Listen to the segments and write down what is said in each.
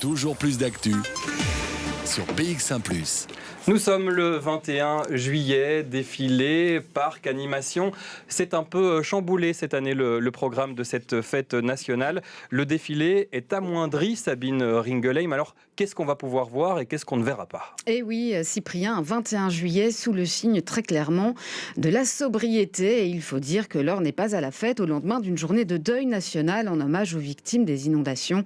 Toujours plus d'actu sur BX1 +. Nous sommes le 21 juillet, défilé, parc, animation. C'est un peu chamboulé cette année le programme de cette fête nationale. Le défilé est amoindri, Sabine Ringelheim. Alors, qu'est-ce qu'on va pouvoir voir et qu'est-ce qu'on ne verra pas ? Eh oui, Cyprien, 21 juillet, sous le signe très clairement de la sobriété. Et il faut dire que l'heure n'est pas à la fête au lendemain d'une journée de deuil national en hommage aux victimes des inondations.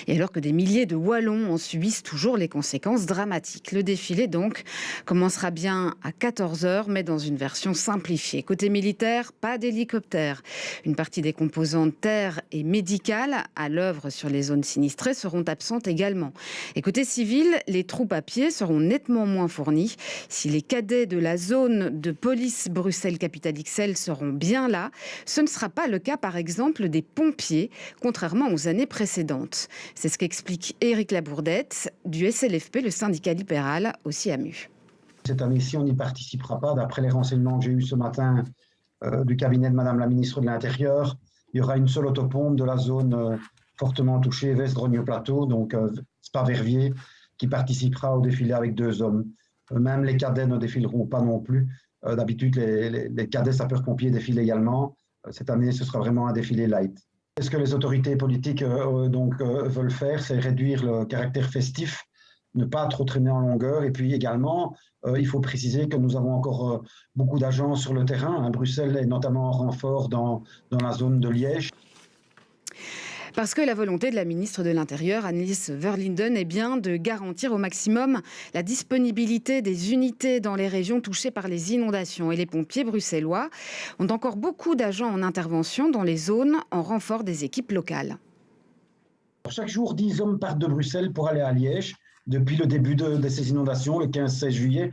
Et alors que des milliers de Wallons en subissent toujours les conséquences dramatiques. Le défilé, donc, commencera bien à 14h, mais dans une version simplifiée. Côté militaire, pas d'hélicoptère. Une partie des composantes terre et médicales à l'œuvre sur les zones sinistrées seront absentes également. Et côté civil, les troupes à pied seront nettement moins fournies. Si les cadets de la zone de police Bruxelles-Capitale XL seront bien là, ce ne sera pas le cas, par exemple, des pompiers, contrairement aux années précédentes. C'est ce qu'explique Éric Labourdette du SLFP, le syndicat libéral, aussi AMU. Cette année-ci, on n'y participera pas. D'après les renseignements que j'ai eus ce matin du cabinet de Madame la ministre de l'Intérieur, il y aura une seule autopompe de la zone fortement touchée, Vest-Grogno-Plateau, donc Spa-Verviers, qui participera au défilé avec 2 hommes. Même les cadets ne défileront pas non plus. D'habitude, les cadets sapeurs-pompiers défilent également. Cette année, ce sera vraiment un défilé light. Ce que les autorités politiques veulent faire, c'est réduire le caractère festif, ne pas trop traîner en longueur. Et puis également, il faut préciser que nous avons encore beaucoup d'agents sur le terrain. Bruxelles est notamment en renfort dans la zone de Liège. Parce que la volonté de la ministre de l'Intérieur, Annelies Verlinden, est bien de garantir au maximum la disponibilité des unités dans les régions touchées par les inondations. Et les pompiers bruxellois ont encore beaucoup d'agents en intervention dans les zones en renfort des équipes locales. Chaque jour, 10 hommes partent de Bruxelles pour aller à Liège. Depuis le début de ces inondations, le 15-16 juillet,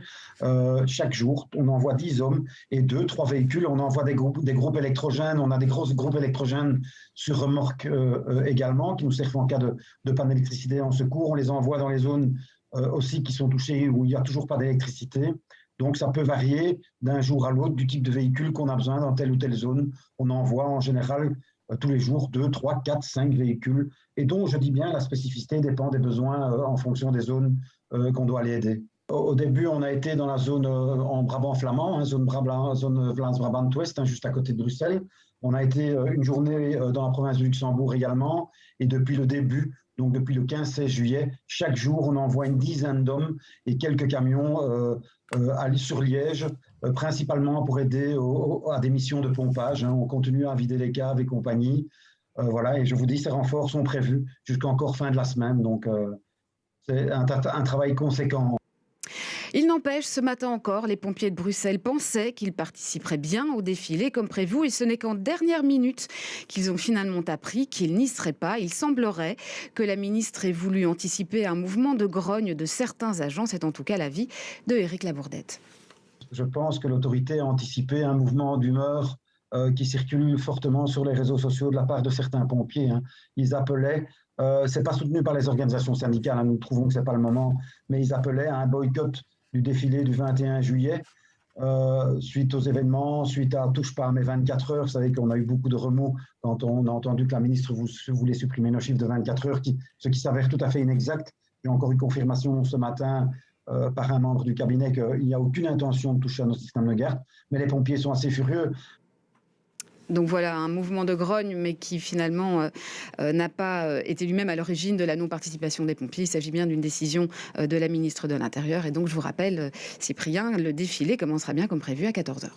chaque jour, on envoie 10 hommes et 2-3 véhicules. On envoie des groupes électrogènes. On a des gros groupes électrogènes sur remorque également, qui nous servent en cas de panne d'électricité en secours. On les envoie dans les zones aussi qui sont touchées où il n'y a toujours pas d'électricité. Donc, ça peut varier d'un jour à l'autre du type de véhicule qu'on a besoin dans telle ou telle zone. On envoie en général tous les jours 2, 3, 4, 5 véhicules et dont, je dis bien, la spécificité dépend des besoins en fonction des zones qu'on doit aller aider. Au début, on a été dans la zone en Brabant flamand, zone Vlaams-Brabant-Ouest, juste à côté de Bruxelles. On a été une journée dans la province du Luxembourg également. Et depuis le début, donc depuis le 15-16 juillet, chaque jour, on envoie une dizaine d'hommes et quelques camions sur Liège, principalement pour aider à des missions de pompage. On continue à vider les caves et compagnie. Voilà, et je vous dis, ces renforts sont prévus jusqu'encore fin de la semaine. Donc, c'est un travail conséquent. Il n'empêche, ce matin encore, les pompiers de Bruxelles pensaient qu'ils participeraient bien au défilé comme prévu et ce n'est qu'en dernière minute qu'ils ont finalement appris qu'ils n'y seraient pas. Il semblerait que la ministre ait voulu anticiper un mouvement de grogne de certains agents. C'est en tout cas l'avis de Éric Labourdette. Je pense que l'autorité a anticipé un mouvement d'humeur qui circule fortement sur les réseaux sociaux de la part de certains pompiers. Ils appelaient, c'est pas soutenu par les organisations syndicales, nous trouvons que c'est pas le moment, mais ils appelaient à un boycott du défilé du 21 juillet, suite aux événements, suite à Touche pas à mes 24 heures. Vous savez qu'on a eu beaucoup de remous quand on a entendu que la ministre voulait supprimer nos chiffres de 24 heures, ce qui s'avère tout à fait inexact. J'ai encore eu confirmation ce matin par un membre du cabinet qu'il n'y a aucune intention de toucher à nos systèmes de garde, mais les pompiers sont assez furieux. Donc voilà, un mouvement de grogne, mais qui finalement n'a pas été lui-même à l'origine de la non-participation des pompiers. Il s'agit bien d'une décision de la ministre de l'Intérieur. Et donc, je vous rappelle, Cyprien, le défilé commencera bien comme prévu à 14h.